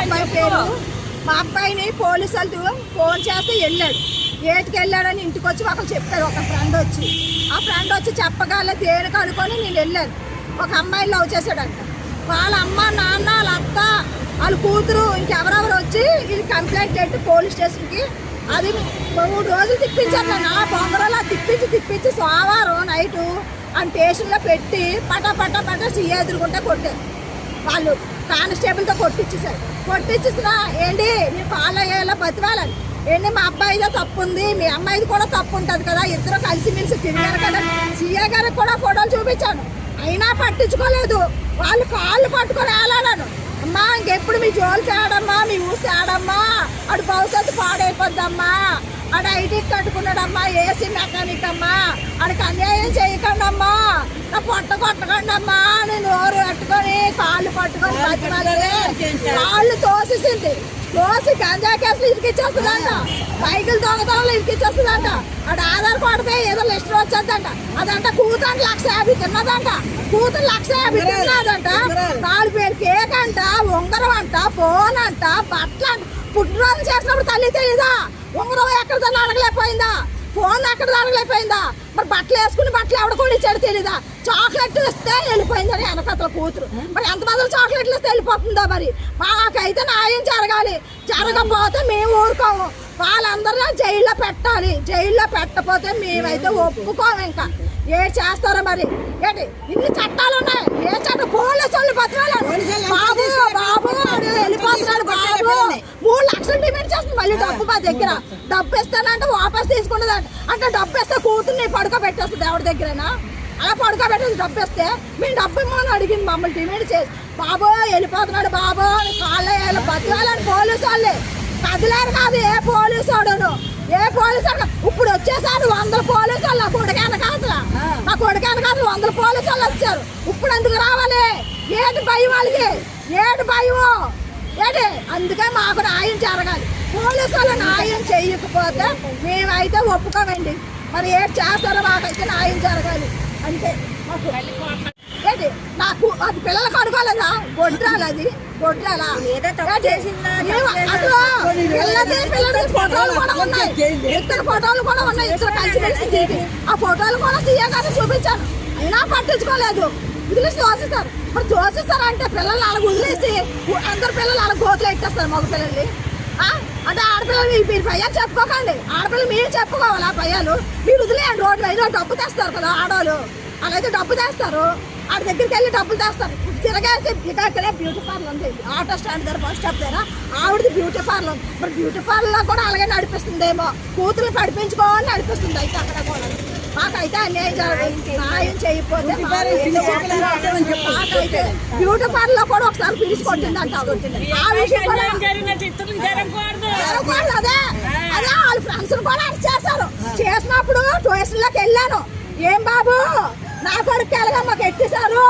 అబ్బాయి పేరు. మా అబ్బాయిని పోలీసులు ఫోన్ చేస్తే వెళ్ళాడు. ఏటికి వెళ్ళాడని ఇంటికి వచ్చి ఒకరు చెప్పారు. ఒక ఫ్రెండ్ వచ్చి చెప్పగల దేనికి అనుకొని నేను వెళ్ళాను. ఒక అమ్మాయిని లవ్ చేశాడంట. వాళ్ళ అమ్మ నాన్న వాళ్ళ అత్త వాళ్ళ కూతురు ఇంకెవరెవరు వచ్చి ఇది కంప్లైంట్ పెట్టి పోలీస్ స్టేషన్కి అది 3 రోజులు తిప్పించాను. నా బొమ్మరలా తిప్పించి సోమవారం నైటు ఆ స్టేషన్లో పెట్టి పట సీఏ ఎదురుకుంటే కొట్టారు. వాళ్ళు కానిస్టేబుల్తో కొట్టించేసిన ఏంటి నేను ఫాలో అయ్యేలా బతివాలని. ఏంటి మా అబ్బాయిదో తప్పు ఉంది, మీ అమ్మాయిది కూడా తప్పు ఉంటుంది కదా, ఇద్దరు కలిసిమెలిసి తిరిగారు కదా. సీఏ గారికి కూడా ఫోటోలు చూపించాను, అయినా పట్టించుకోలేదు. వాళ్ళు కాళ్ళు పట్టుకొని వేలాడాను. అమ్మా ఇంకెప్పుడు మీ జోలు తేడమ్మా, మీ ఊసి తేడమ్మా, అటు భవిష్యత్తు పాడైపోద్దమ్మా, అటు ఐటీ కట్టుకున్నాడమ్మా, ఏసీ మెకానిక్ అమ్మా, అడికి అన్యాయం చేయకండి అమ్మా, నా పొట్ట కొట్టకండి అమ్మా అని నోరు కట్టుకొని కాళ్ళు పట్టుకొని కాళ్ళు తోసేసింది. తోసి గంజా కేసులు ఇరికిచ్చేస్తుందంట, బైకులు దొంగతనంలో ఇరికిచ్చేస్తుందంట. అటు ఆధార్ పడితే ఏదో లిస్ట్ వచ్చేద్దంట. అదంట కూతురు 1,50,000 తిన్నదంట. కూతురు 1,50,000 తిన్నదంట. 4,000 కేక్ అంట, ఉంగరం అంట, ఫోన్ అంట, బట్టలు అంట. పుట్టినరోజు చేసినప్పుడు తల్లి తెలీదా? ఉంగరం ఎక్కడిదని అడగలేకపోయిందా? ఫోన్ ఎక్కడ అడగలేకపోయిందా? మరి బట్టలు వేసుకుని బట్టలు ఎవడ కూడా ఇచ్చాడు తెలీదా? చాక్లెట్ ఇస్తే వెళ్ళిపోయిందని వెనకతల కూతురు. మరి ఎంతమంది చాక్లెట్లు ఇస్తే వెళ్ళిపోతుందా? మరి మాకైతే న్యాయం జరగాలి. జరగకపోతే మేము ఊరుకోము. వాళ్ళందరూ జైల్లో పెట్టాలి. జైల్లో పెట్టకపోతే మేమైతే ఒప్పుకోము. ఇంకా ఏం చేస్తారో మరి. ఏంటి ఇన్ని చట్టాలు ఉన్నాయి, ఏ చట్టం? పోలీసు వాళ్ళు బతకాలి. బాబు వెళ్ళిపోతున్నాడు. బాబు 3 లక్షలు డిమాండ్ చేస్తుంది. మళ్ళీ డబ్బు మా దగ్గర. డబ్బు ఇస్తానంటే వాపస్ తీసుకున్నదంట. అంటే డబ్బు ఇస్తే కూతుర్ని పడుకోబెట్టేస్తుంది ఎవరి దగ్గరైనా. అలా పడుకోబెట్టేది డబ్బు ఇస్తే. మేము డబ్బు ఇమ్మని అడిగింది, మమ్మల్ని డిమాండ్ చేసి. బాబు వెళ్ళిపోతున్నాడు బాబు కాళ్ళ బతకాలని పోలీసు వాళ్ళే కదిలేరు కాదు. ఏ పోలీసు వాడును ఇప్పుడు వచ్చేసారు 100 పోలీసు వాళ్ళు. నా కొడుకు వెనకాతల 100 పోలీసు వాళ్ళు వచ్చారు. ఇప్పుడు ఎందుకు రావాలి? ఏంటి భయం వాళ్ళకి? ఏంటి భయం? ఏంటి? అందుకే మాకు న్యాయం జరగాలి. పోలీసు వాళ్ళు న్యాయం చేయకపోతే మేమైతే ఒప్పుకోమండి. మరి ఏడు చేస్తారో మాకైతే న్యాయం జరగాలి అంతే. మాకు ఏంటి నాకు అది పిల్లలకు అనుకోలేదా? గొడ్రాలు అది గొడ్రాలా? అసలు పిల్లలకి ఫోటోలు కూడా ఉన్నాయి, ఇద్దరు ఫోటోలు కూడా ఉన్నాయి. ఇద్దరు కలిసి ఆ ఫోటోలు కూడా సీఏ గారిని చూపించాను, అయినా పట్టించుకోలేదు. వదిలేసి దోసిస్తారు. మరి దోసిస్తారంటే పిల్లలు అలా వదిలేసి అందరు పిల్లలు అలా గోతులు ఎట్టేస్తారు మగ పిల్లల్ని. అంటే ఆడపిల్లలు మీరు భయాలు చెప్పుకోకండి, ఆడపిల్లలు మీరు చెప్పుకోవాలి. ఆ భయాలు మీరు వదిలేయండి. రోడ్లు అయినా డబ్బు తెస్తారు కదా ఆడవాళ్ళు, అలాగే డబ్బు తెస్తారు. ఆడ దగ్గరికి వెళ్ళి డబ్బులు తెస్తారు. తిరగేసి ఇక్కడ బ్యూటీ పార్లర్ ఉంది, ఆటో స్టాండ్ దగ్గర, బస్ స్టాప్ దగ్గర ఆవిడది బ్యూటీ పార్లర్ ఉంది. మరి బ్యూటీ పార్లర్ కూడా అలాగే నడిపిస్తుందేమో, కూతురు నడిపించుకోవాలని నడిపిస్తుంది. అయితే అక్కడ కూడా మాకైతే అన్యాయం జరగదు. న్యాయం చేయకపోతే మాకైతే బ్యూటీ పార్లర్ కూడా ఒకసారి పిలిచి కొట్టిందంట. ఆ విషయం కూడా అదే వాళ్ళ ఫ్రెండ్స్ కూడా అరెస్ట్ చేశారు. చేసినప్పుడు స్టేషన్లోకి వెళ్ళాను. ఏం బాబు నా కొడుకు ఎలాగా మాకు ఎట్టేశారు,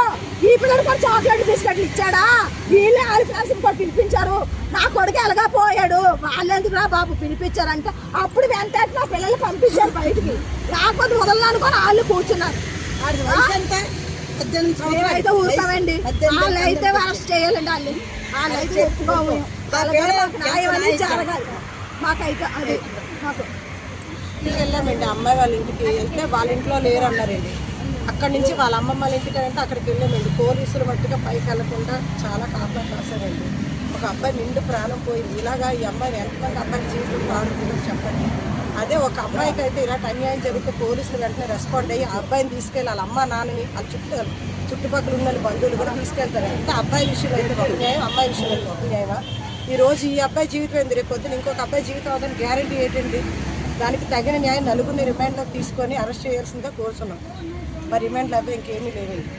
ఈ పిల్లలు కూడా చాక్లెట్ బిస్కెట్లు ఇచ్చాడా, వీళ్ళే వాళ్ళ ఫ్రెండ్స్ కూడా పిలిపించారు, నా కొడుకు ఎలాగా పోయాడు, వాళ్ళు ఎందుకురా బాబు పిలిపించారంటే అప్పుడు వెంటనే నా పిల్లలు పంపించారు బయటికి. లేకపోతే వదలను అనుకొని వాళ్ళు కూర్చున్నారు. మేమైతే ఊరుతామండి. వాళ్ళు అయితే అరెస్ట్ చేయాలండి. వాళ్ళైతే ఒప్పుకోము. న్యాయం అనేది జరగాలి మాకైతే. అది మాకు వెళ్ళామండి. అమ్మాయి వాళ్ళ ఇంటికి వెళ్తే వాళ్ళ ఇంట్లో లేరు అన్నారండి. అక్కడి నుంచి వాళ్ళ అమ్మమ్మ వాళ్ళ ఇంటికి అంటే అక్కడికి వెళ్ళామండి. పోలీసులు మట్టుగా పైకి వెళ్ళకుండా చాలా కాపలా కాశారండి. ఒక అబ్బాయి నిండు ప్రాణం పోయింది. ఇలాగా ఈ అమ్మాయిని ఎంతమంది అబ్బాయి జీవితం బాగుంటుందో చెప్పండి. అదే ఒక అమ్మాయికి అయితే ఇలాంటి అన్యాయం జరిగితే పోలీసులు వెంటనే రెస్పాండ్ అయ్యి ఆ అబ్బాయిని తీసుకెళ్ళి వాళ్ళ అమ్మ నాన్నని వాళ్ళ చుట్టుపక్కల ఉన్న బంధువులు కూడా తీసుకెళ్తారు. అంటే అబ్బాయి విషయం అయితే ఒక న్యాయం, అమ్మాయి విషయం అయితే ఒక న్యాయమా? ఈరోజు ఈ అబ్బాయి జీవితం ఏంది, రేపు పొద్దున ఇంకొక అబ్బాయి జీవితం అవుతుందని గ్యారెంటీ ఏంటండి? దానికి తగిన న్యాయం నలుగురిని రిమాండ్లోకి తీసుకొని అరెస్ట్ చేయాల్సిందిగా కోరుతున్నాం. మరి రిమాండ్లో అబ్బాయి ఇంకేమీ లేవండి.